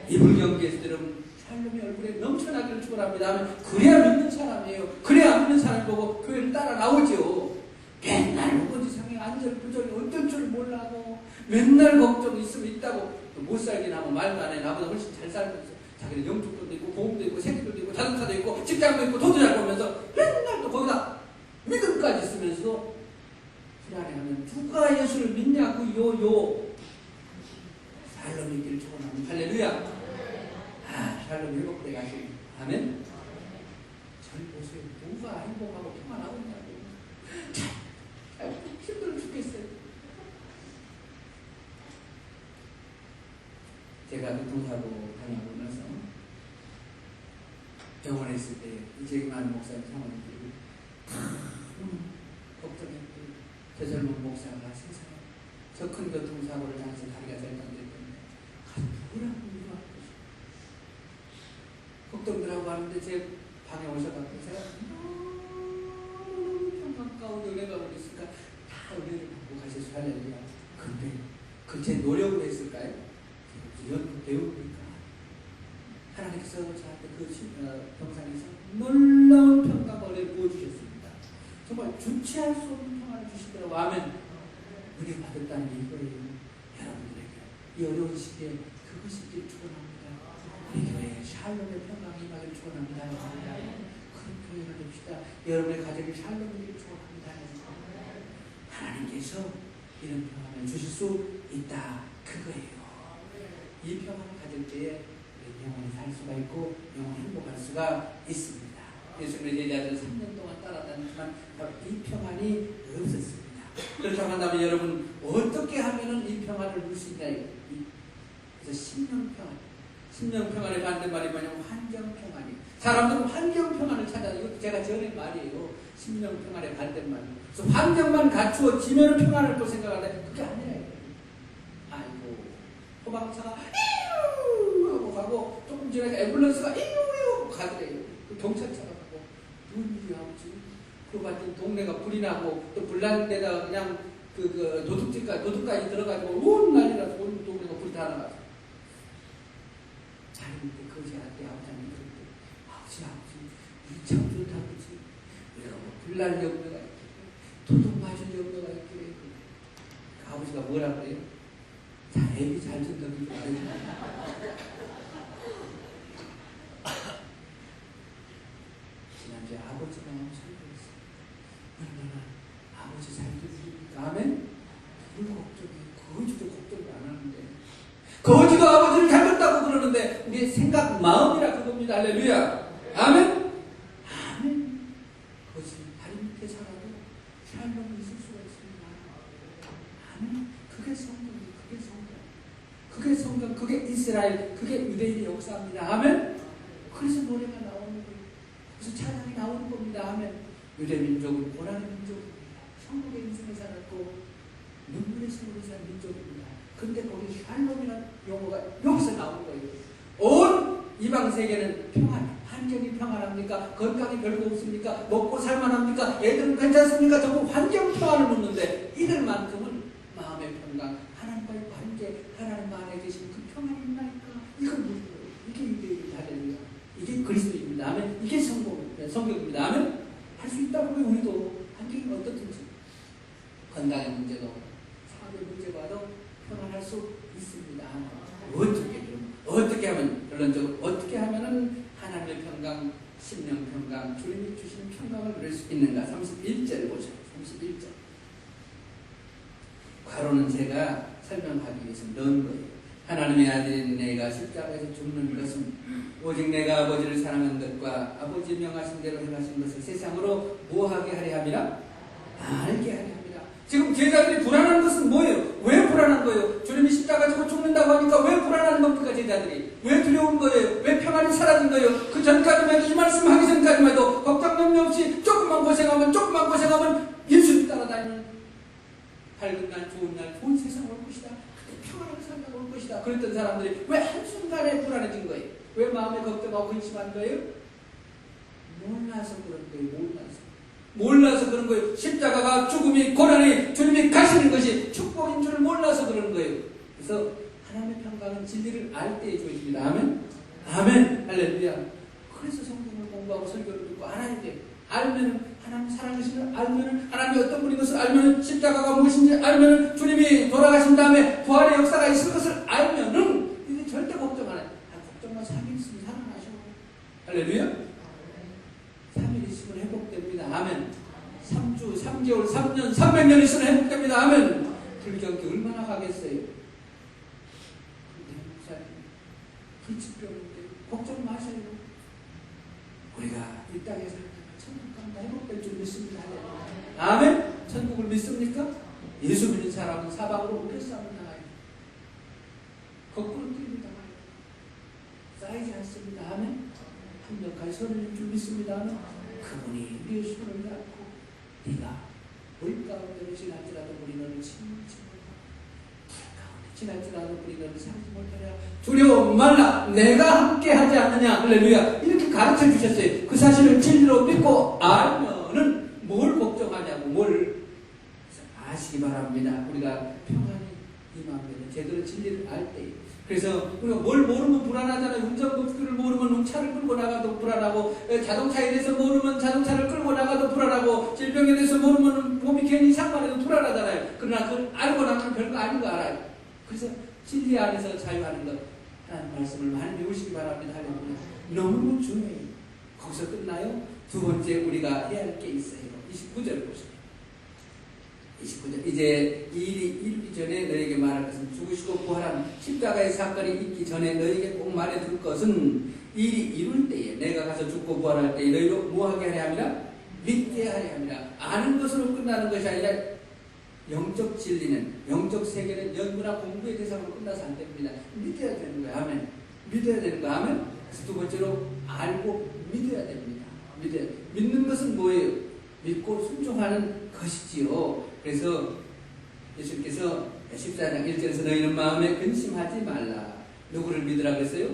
이 불경기에서 여러분 샬롬이 얼굴에 넘쳐나기를 축원합니다. 그래야 믿는 사람이에요. 그래야 안 믿는 사람 보고 교회를 따라 나오죠. 맨날 뭐지 상에 안절부절이 어떨 줄 몰라고 맨날 걱정이 있으면 있다고 못 살긴 하고 말도 안 해. 나보다 훨씬 잘 살면서 자기는 영주권도 있고 보험도 있고 생기도 있고 자동차도 있고 직장도 있고 돈도 잘 벌면서 맨날 또 거기다 믿음까지 있으면서 불안해하면 누가 예수를 믿냐고 요 샬롬이 있기를 축원합니다. 할렐루야. 샬롬이 회복되게 하시고 아멘. 저를 보세요. 누가 행복하고 평안하고 있냐고. 참 힘들어 죽겠어요. 제가 교통사고 당하고 나서 병원에 있을 때 이재기만 목사님 상황들이 걱정했고 저 젊은 목사가 세상에 저 큰 교통사고를 당해서 다리가 절단됐는데 누구라고 위로하고 걱정들하고 하는데 제 방에 오셔가지고 제가 너무 평강 가운데 은혜가 오고 있으니까 다 은혜를 받고 가셔서 할렐루야. 근데 그 제 노력으로 했을까요? 연극 배우니까 하나님께서 저한테 그 병상에서 놀라운 평강과 은혜를 부어주셨습니다. 정말 주체할 수 없는 평안을 주시더라고요. 아멘. 은혜 받았다는 게 이거예요. 여러분들에게 이 어려운 시기에 그것이 있기를 축원합니다. 우리 교회에 샬롬의 평강이 임하기를 축원합니다. 그런 교회가 됩시다. 여러분의 가정에 샬롬이기를 축원합니다. 하나님께서 이런 평안을 주실 수 있다. 그거예요. 이 평안을 가질 때에 영원히 살 수가 있고 영원히 행복할 수가 있습니다. 예수님의 제자들 3년 동안 따라다녔지만 이 평안이 없었습니다. 그렇다고 한다면 여러분 어떻게 하면 이 평안을 누릴 수 있나요? 그래서 심령평안. 심령평안의 반대말이 뭐냐면 환경평안이에요. 사람들은 환경평안을 찾아요. 이것도 제가 전의 말이에요. 심령평안의 반대말이에요. 그래서 환경만 갖추어지면 평안할 거 생각하는데 그게 아니에요. 아이고 소방차가 이유 하고 가고 조금 지나니까 앰뷸런스가 이유 하고 가더래요. 경찰차가 가고 무슨 일이 하지? 그러고 봤더니 동네가 불이 나고 또 불난 데다 그냥 도둑까지 들어가지고 온 난리라서 온 동네가 불이 다 나가서 자기 밑에 거지한테 아버지한테 그랬대. 아버지 우리 참 좋다 아버지. 우리가 뭐 불날 염려가 있길래 도둑 맞을 염려가 있길래 그 아버지가 뭐라 그래요? 자, 애기 잘 준다고 말해줘. 지난주에 아버지 마음 설교했어요. 얼마나 아버지 잘 들으니까 아멘? 뭘 걱정해. 거지도 걱정도 안 하는데 거지도 아버지를 닮았다고 그러는데 우리의 생각 마음이라 그겁니다. 할렐루야. 아멘? 아멘. 거지 다리 밑에 살아도 샬롬이 있을 수가 있습니다. 아멘. 그게 성경이에요. 그게 성경, 그게 이스라엘, 그게 유대인의 역사입니다. 아멘? 그래서 노래가 나오는 거예요. 그래서 찬양이 나오는 겁니다. 아멘? 유대 민족은 고난의 민족입니다. 천국의 인생을 살았고 눈물의 세월을 산 민족입니다. 근데 거기 샬롬이라는 용어가 여기서 나오는 거예요. 온 이방 세계는 평안, 환경이 평안합니까? 건강이 별거 없습니까? 먹고 살만합니까? 애들은 괜찮습니까? 전부 환경 평안을 묻는데 이들만큼은 마음의 평강, 하나님과의 관계, 하나님 안에 계신 그 평안이 있나니까 이건 무슨 거예요? 이게 유대인의 할렐루야. 이게 그리스도입니다. 아멘. 이게 성경입니다. 아멘. 할 수 있다고 우리도 환경이 어떻든지 건강의 문제도 사업의 문제와도 평안할 수 있습니다. 어떻게 하면 결론적으로 어떻게 하면은 하나님의 평강, 심령 평강, 주님이 주시는 평강을 누릴 수 있는가? 31절 보세요. 31절. 괄호는 제가 설명하기 위해서 넣은 거예요. 하나님의 아들인 내가 십자가에서 죽는 것은 오직 내가 아버지를 사랑한 것과 아버지 명하신 대로 행하신 것을 세상으로 뭐하게 하려 함이라? 알게 하려 함이라. 지금 제자들이 불안한 것은 뭐예요? 왜 불안한 거예요? 주님이 십자가 지고 죽는다고 하니까 왜 불안한 겁니까? 제자들이 왜 두려운 거예요? 왜 평안이 사라진 거예요? 그 전까지만 해도 이 말씀 하기 전까지만 해도 걱정 염려 없이 조금만 고생하면 예수님 따라다니는 밝은 날, 좋은 날, 좋은 세상 올 것이다. 그때 평안하게 살다가 올 것이다. 그랬던 사람들이 왜 한순간에 불안해진 거예요? 왜 마음에 걱정하고 근심한 거예요? 몰라서 그런 거예요. 몰라서 그런 거예요. 십자가가 죽음이 고난이 주님이 가시는 것이 축복인 줄 몰라서 그런 거예요. 그래서 하나님의 평강은 진리를 알 때에 주어집니다. 아멘. 아멘. 할렐루야. 그래서 성경을 공부하고 설교를 듣고 알아야 돼요. 알면은 하나님 사랑하시는 알면은 하나님이 어떤 분인 것을 알면은 십자가가 무엇인지 알면은 주님이 돌아가신 다음에 부활의 역사가 있을 것을 알면은 이제 절대 걱정 안 해요. 걱정만 3일 있으면 살아나셔. 할렐루야. 3일 있으면 회복됩니다. 아멘. 3주, 3개월, 3년, 300년 있으면 회복됩니다. 아멘. 불경기 얼마나 가겠어요? 근데 목사님, 불치병인데 걱정 마세요. 우리가 이 땅에 살다가 천국 간다 회복될 줄 믿습니다. 아멘. 천국을 믿습니까? 예수 믿는 사람은 사방으로 우겨싸움을 당해요. 거꾸로 뛰는 당해요. 쌓이지 않습니다. 아멘. 한명까지 서는 줄 믿습니다. 아멘. 그분이 우리의 손을 잡고 네가 물 가운데로 지날지라도 우리 너를 치지 못하라. 불 가운데 지날지라도 우리 너를 삼지 못하라. 두려워 말라. 내가 함께하지 않느냐. 할렐루야. 이렇게 가르쳐 주셨어요. 그 사실을 진리로 믿고 알면은 뭘 걱정하냐고 뭘 아시기 바랍니다. 우리가 평안이 임하면 제대로 진리를 알 때. 그래서 우리가 뭘 모르면 불안하잖아요. 운전법규를 모르면 차를 끌고 나가도 불안하고, 자동차에 대해서 모르면 자동차를 끌고 나가도 불안하고, 질병에 대해서 모르면 몸이 괜히 상관해도 불안하잖아요. 그러나 그걸 알고 나면 별거 아닌 거 알아요. 그래서 진리 안에서 자유하는 것, 하나님 말씀을 많이 배우시기 바랍니다. 할렐루야. 너무 중요해요. 거기서 끝나요? 두 번째 우리가 해야 할 게 있어요. 29절 보세요. 29절. 이제 이 일이 이르기 전에 너에게 말할 것은 죽으시고 부활한 십자가의 사건이 있기 전에 너에게 꼭 말해둘 것은 일이 이룰 때에 내가 가서 죽고 부활할 때에 너희로 뭐하게 하려 함이라? 믿게 하려 함이라. 아는 것으로 끝나는 것이 아니라 영적 진리는, 영적 세계는 연구나 공부의 대상으로 끝나서 안 됩니다. 믿어야 되는 거예요. 아멘. 믿어야 되는 거예요. 아멘. 그래서 두 번째로 알고 믿어야 됩니다. 믿는 것은 뭐예요? 믿고 순종하는 것이지요. 그래서 예수님께서 14장 1절에서 너희는 마음에 근심하지 말라. 누구를 믿으라 그랬어요?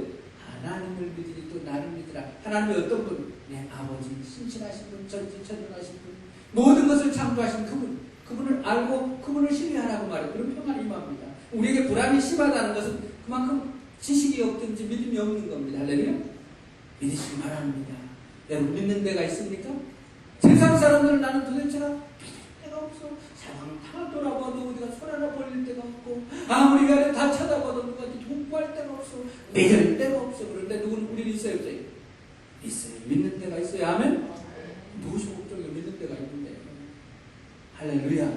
하나님을 믿으니 또 나를 믿으라. 하나님이 어떤 분? 내 아버지, 신실하신 분, 전지전능하신 분, 모든 것을 창조하신 그분. 그분을 알고 그분을 신뢰하라고 말해요. 그런 평안이 임합니다. 우리에게 불안이 심하다는 것은 그만큼 지식이 없든지 믿음이 없는 겁니다. 할렐루야. 믿으시기 바랍니다. 여러분 믿는 데가 있습니까? 세상 사람들은 나는 도대체가 믿을 데가 없어. 사방을 다 돌아봐도 어디가 손 하나 벌릴 데가 없고 아무리 가래 다 쳐다봐도 누가 공부할 데가 없어. 믿을 데가 없어. 그런데 누구는 우리는 있어요? 없어요? 있어요. 믿는 데가 있어요. 아멘? 무엇이 걱정이 믿는 데가 있는데. 할렐루야.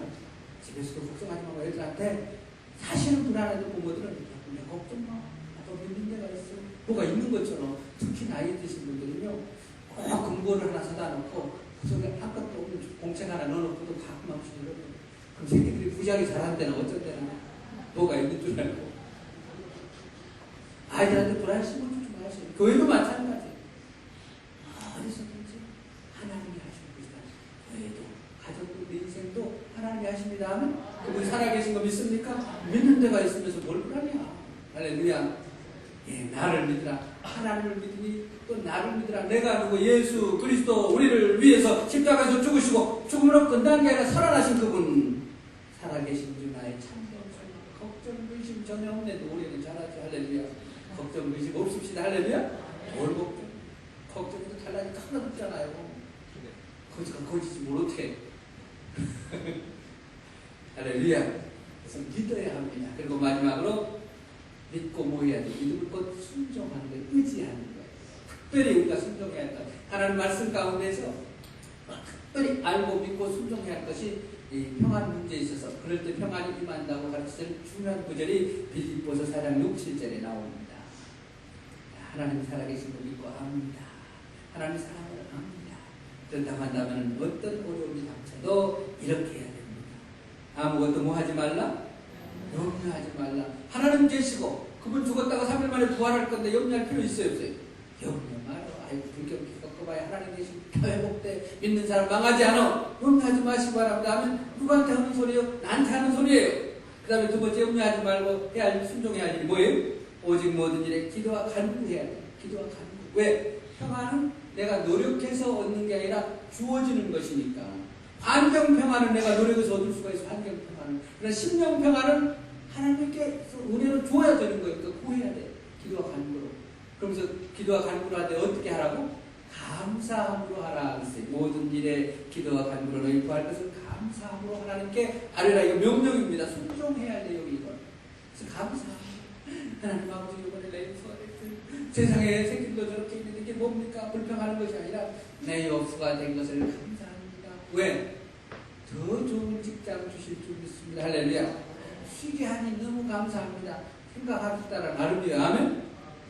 집에서도 걱정하지 말고 애들한테 사실은 불안해도 부모들은 내 걱정 마. 나도 믿는 데가 있어. 뭐가 있는 것처럼 특히 나이 드신 분들은요. 꼭 금고를 하나 사다 놓고 그 속에 아무것도 없는 공책 하나 넣어놓고도 가끔 없이 이러고 그럼 새끼들이 부작이 잘한 때는 어쩔 때는 뭐가 있는 줄 알고 아이들한테 불안 심어주지 마세요. 교회도 마찬가지예요. 어디서든지 하나님이 하실 것이다. 교회도 가족도 내 인생도 하나님이 하십니다 하면 그분 살아계신 거 믿습니까? 믿는 데가 있으면서 뭘 불안해야. 할렐루야. 예, 나를 믿으라. 하나님을 믿으니 또 나를 믿으라. 내가 누구 예수 그리스도 우리를 위해서 십자가에서 죽으시고 죽음으로 끝난 게 아니라 살아나신 그분, 살아계신 주 나의 참된 소망. 걱정 의심 전혀 없네도 우리는 잘하지. 할렐루야. 걱정 의심 없읍시다. 할렐루야. 뭘 걱정해도 달라니 하나도 없잖아요. 거지가 거지지 뭘 어떻게. 할렐루야. 그래서 믿어야 합니다. 그리고 마지막으로 믿고 뭐 해야 돼? 믿음을 곧 순종하는 거예요. 의지하는 거예요. 특별히 우리가 순종해야 할 것. 하나님 말씀 가운데서 특별히 알고 믿고 순종해야 할 것이 이 평안 문제에 있어서 그럴 때 평안이 임한다고 가르치는 중요한 구절이 빌립보서 4장 6, 7절에 나옵니다. 하나님 살아계신 걸 믿고 압니다. 하나님 사랑을 압니다. 그렇다고 한다면 어떤 어려움이 닥쳐도 이렇게 해야 됩니다. 아무것도 뭐 하지 말라? 염려하지 말라. 하나님 계시고 그분 죽었다가 3일 만에 부활할 건데 염려할 필요 있어요 없어요? 염려 말아. 아이고 불경기 겪어봐야 하나님 계시고 회복돼 믿는 사람 망하지 않아. 염려하지 마시기 바랍니다. 하면 누구한테 하는 소리예요? 나한테 하는 소리예요. 그 다음에 두 번째 염려하지 말고 해야 할 순종해야 할 일이 뭐예요? 오직 모든 일에 기도와 간구해야 돼. 기도와 간구. 왜? 평안은 내가 노력해서 얻는 게 아니라 주어지는 것이니까. 환경 평안은 내가 노력해서 얻을 수가 있어. 환경 평안은. 그러나 심령 평안은 하나님께서 은혜로 주어야 되는 거예요. 그러니까 구해야 돼. 기도와 간구로. 그러면서 기도와 간구로 할 때 어떻게 하라고? 감사함으로 하라 그랬어요. 모든 일에 기도와 간구로 너희 구할 것을 감사함으로 하나님께 아뢰라. 이거 명령입니다. 순종해야 돼요. 이걸. 그래서 감사합니다. 하나님 아버지 이번에 내 세상에 생길도 저렇게 있는데 이게 뭡니까? 불평하는 것이 아니라 내 여수가 된 것을 감사합니다. 왜? 더 좋은 직장 주실 줄 믿습니다. 할렐루야. 쉬게 하니 너무 감사합니다. 생각하셨다라 나름이에요. 아멘?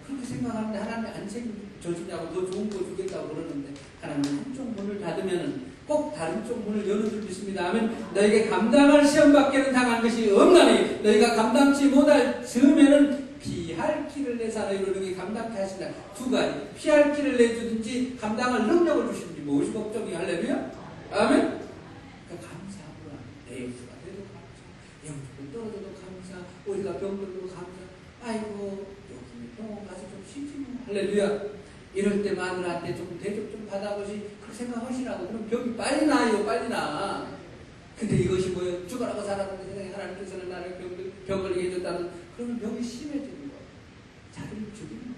그렇게 생각하는데 하나님이 안 챙겨주냐고 더 좋은 거 주겠다고 그러는데 하나님은 한쪽 문을 닫으면 꼭 다른 쪽 문을 여는 줄 믿습니다. 아멘? 너에게 감당할 시험밖에는 당한 것이 없나니 너희가 감당치 못할 즈음에는 피할 길을 내사 너희로 능히 감당케 하신다. 두 가지. 피할 길을 내주든지 감당할 능력을 주시든지 무엇이 걱정이 할렐루야? 아멘? 그러니까 감사하고 내 역수가 돼도 감사. 영적으로 떨어져도 감사. 우리가 병들도 감사. 아이고 여기 병원 가서 좀 쉬지 뭐. 할렐루야. 이럴 때 마누라한테 조금 대접 좀 받아보시. 그렇게 생각하시라고. 그럼 병이 빨리 나아요. 빨리 나. 근데 이것이 뭐예요? 죽어라고 살았는데 세상에 하나님께서는 나를 병 걸리게 해줬다는. 그러면 병이 심해지는 거예요. 자기를 죽이는 거예요.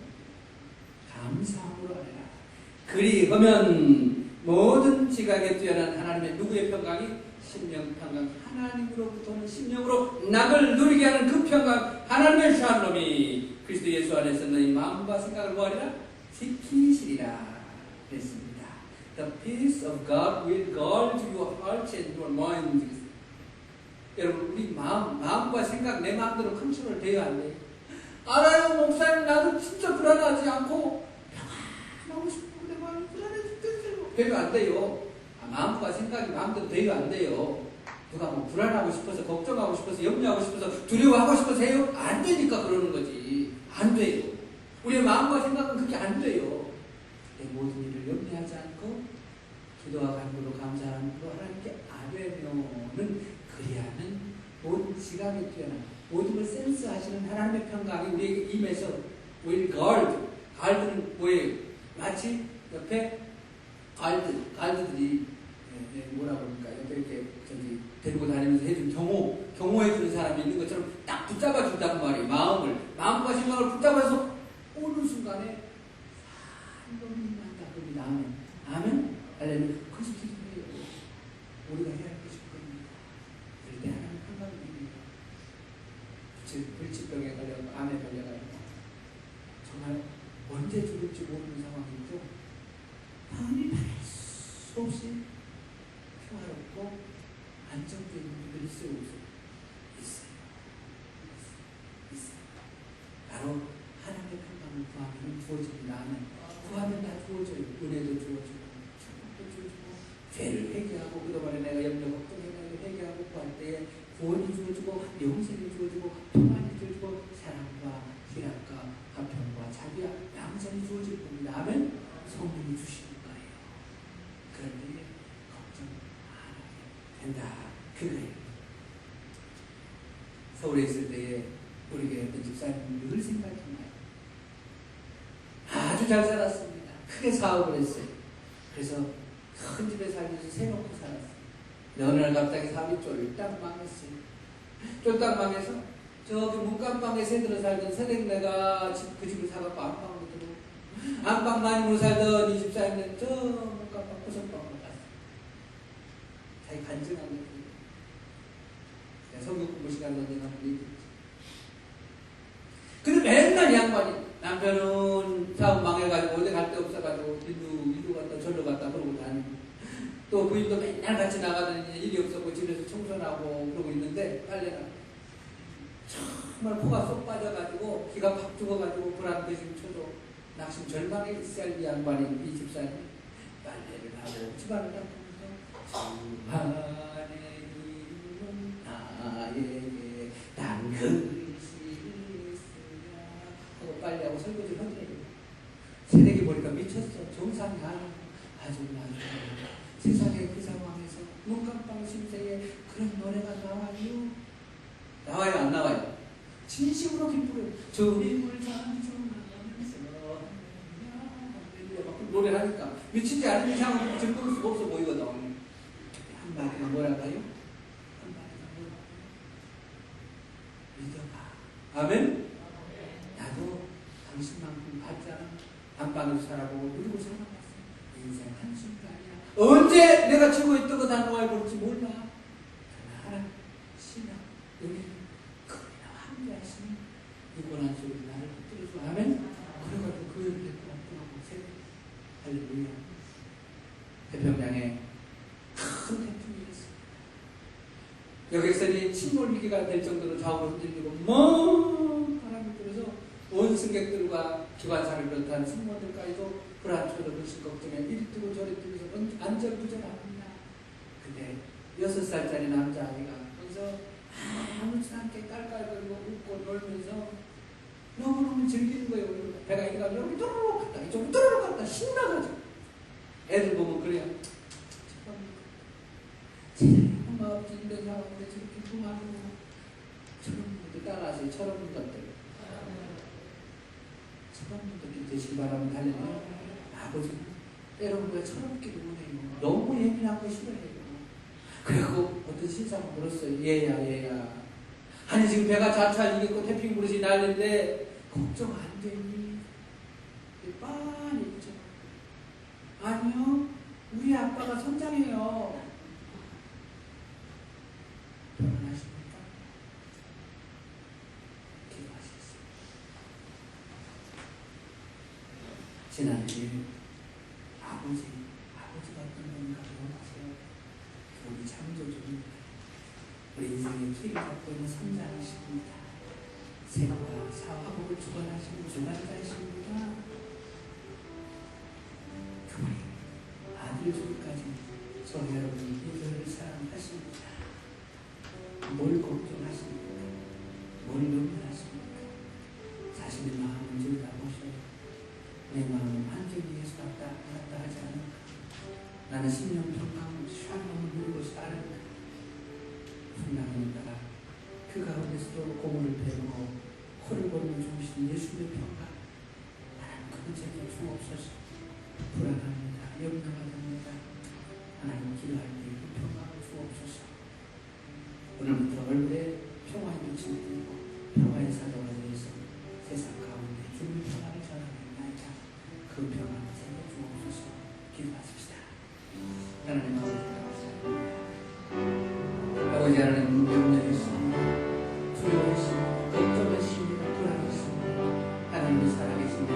감사함으로 하라. 그리하면 모든 지각에 뛰어난 하나님의 누구의 평강이? 심령 평강. 하나님으로부터는 심령으로 낙을 누리게 하는 그 평강. 하나님의 샬롬이 그리스도 예수 안에서 너희 마음과 생각을 뭐하리라? 지키시리라. 그랬습니다. The peace of God will guard your hearts and your minds. 여러분 우리 마음과 생각 내 마음대로 컨트롤 돼야 안 돼요. 알아요 목사님 나도 진짜 불안하지 않고 평안하고 싶은데 마음이 불안해 죽겠어요. 돼도 안 돼요. 마음과 생각이 마음대로 돼도 안 돼요. 누가 뭐 불안하고 싶어서 걱정하고 싶어서 염려하고 싶어서 두려워하고 싶어서 해요? 안 되니까 그러는 거지. 안 돼요. 우리의 마음과 생각은 그렇게 안 돼요. 내 모든 일을 염려하지 않고 기도와 간구로 감사함으로 하나님께 아뢰면은 그리하는 모든 지각에 뛰어난 모든 걸 센스하시는 하나님의 평강이 우리에게 임해서 will guard. guard는 뭐예요? 마치 옆에 가이드들이 뭐라 그럽니까? 옆에 이렇게 저기 데리고 다니면서 해준 경호해주는 사람이 있는 것처럼 딱 붙잡아 준단 말이에요. 마음과 생각을 붙잡아서 오는 순간에 한번이 난다. 그러니 아멘. 아멘? 알레lu야. 그것이 기도예요. 우리가 해야 할 것일 겁니다. 그럴 때 하나님 평강입니다. 불치병에 걸려가지고 암에 걸려가지고 정말 언제 죽을지 모르는 상황이죠. 마음이 바랄 수 없이 평화롭고 안정되어 있는 분들이 있어요. 바로 하나님의 평강을 구하면 주어집니다. 구하면 다 주어져요. 은혜도 주어지고 축복도 주어지고 죄를 회개하고 그동안에 내가 염려 걱정해가지고 회개하고 구할 때에 구원이 주어지고 영생이 주어지고 평안이 주어지고 사랑과 희락과 화평과 자비와 양선이 주어질 겁니다. 아멘. 성령이 주시는 거예요. 그럴 때 걱정 안 하게 된다. 그거예요. 서울에 있을 때에 우리 교회 어떤 집사님 늘 생각이 나요. 아주 잘 살았습니다. 크게 사업을 했어요. 그래서 큰 집에 살면서 새롭게 살았어요. 근데 어느 날 갑자기 사업이 쫄딱 망했어요. 쫄딱 망해서 저기 문간방에 새들어 살던 새댁네가 그 집을 사갖고 안방으로 들어오고, 안방 마님으로 살던 이 집사님은 저 문간방 구석방으로 갔어요. 자기 간증한 거예요. 성경 공부 시간 언제 가면 얘기했지. 근데 맨날 이 양반이, 남편은 사업 망해가지고 어디 갈 데 없어가지고 일로 갔다 절로 갔다 그러고 다니고, 또 부인도 맨날 같이 나가더니 일이 없었고 집에서 청소하고 그러고 있는데 빨래나 정말 코가 쏙 빠져가지고 기가 팍 죽어가지고 불안도 지금 쳐도 낙심 절망에 있어야 이 양반이, 이 집사님 빨래를 하고 집안을 닦으면서 주만의 이름은 나에게 당근이 있으랴 하고 빨래하고 설거지를 하더래요. 새내기 보니까 미쳤어. 정상이 아주 세상에 그 상황에서 문간방 심세에 그런 노래가 나와요? 나와요? 안 나와요? 진심으로 기쁘게 주님을 찬송하면서 막 노래하니까 미치지 않은 이상은 즐거울 수가 없어 보이거든. 한마디가 뭐랄까요? 한마디가 뭐랄까요? 믿어봐. 아멘? 나도 당신만큼 받지 않아. 안방에서 살아보고 누리고 살아봤어. 인생 한순간이야. 언제 내가 지고 있던 거 다 놓아 볼지 몰라. 하나님, 신앙, 은혜, 그분이 나와 함께 하시니 이 고난 속에 나를 붙들어줘. 아멘? 그래가지고 그 일을 했고 세대 할렐루야. 태평양에 큰 태풍이 일었습니다. 여객선이 침몰 위기가 될 정도로 좌우로 흔들리고 猛 바람이 불어서 온 승객들과 기관사를 비롯한 승무원들까지도 불안초도 불신 걱정에 이리 뜨고 저리 뜨면서 안절부절합니다. 근데 6살짜리 남자아이가 거기서 아무렇지 않게 깔깔거리고 웃고 놀면서 너무너무 즐기는 거예요. 배가 이리가 여기 또르륵 갔다 이쪽으로 또르륵 갔다 신나가지고 애들 보면 그래요. 엄마 없지 이런 상황인데 저렇게 통하고 저런 분들 따라하세요. 저런 분들 저런 분들 되시기 바랍니다. 달래요. 아버지는 때로는 왜 철없기도 원해요. 너무 예민한 거 싫어해요. 그리고 어떤 신사가 물었어요. 얘야. 아니 지금 배가 자차 이겼고 태핑 그릇이 날는데 걱정 안 되니? 빤히 있죠. 아니요. 우리 아빠가 선장이에요. 결혼하십니까? 기도하셨어요. 지난주에 아버지가 어떤 분인가 배워보세요. 우리 창조주입니다. 우리 인생의 키를 갖고 있는 선장이십니다. 생과 사화복을 주관하시는 주관자이십니다. 그분이 아들 주기까지 저희 여러분이 이들을 사랑하십니다. 뭘 걱정하십니까? 뭘 염려하십니까? 자신의 마음을 들여다보셔요. 내 마음은 환경에 의해서 왔다 하지 않을까? 나는 신령 평강 샤롬을 누리고 사는가? 풍랑을 따라 그 가운데서도 고문을 배우고 코를 골며 주무신 예수의 평강. 하나님 그분 제게 주옵소서. 불안합니다. 염려가 됩니다. 하나님 기도할 때 그 평강을 주옵소서. 오늘부터 얼굴에 평화의 빛을 띠고 평화의 사도가 되어서 세상 가운데 주님의 평화를 전하겠나이다. 그 평화를 제게 주옵소서. 기도하십시다. 하나님 아버지 감사합니다. 아버지 하나님 염려했습니다. 두려워했습니다. 걱정했습니다. 불안했습니다. 하나님이 살아계시며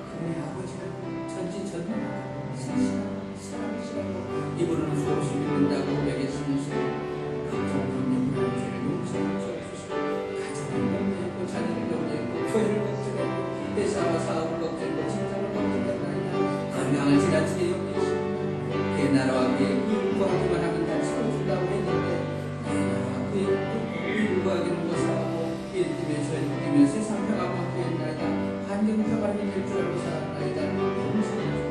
그분의 아버지라고 전지전능하고 신실하고 살아계시라고 이분은 수없이 믿는다고 고백했으면서 걱정 없는 불안한 죄를 용서해 주옵소서. 가정을 염려했고 자녀를 염려했고 교회를 걱정했고 회사와 사업을 걱정했고 직장을 걱정했나이다. 건강을 지나치게 염려했습니다. 내 나라와 그의 의를 구하기만 하면 다 채워준다고 했는데 내 나라와 그의 의를 구하기는 못하고 일 때문에 저희 때문에 세상 평화가 바뀌었나이다. 환경 평화를 될 줄 알고 살았나이다. 용서해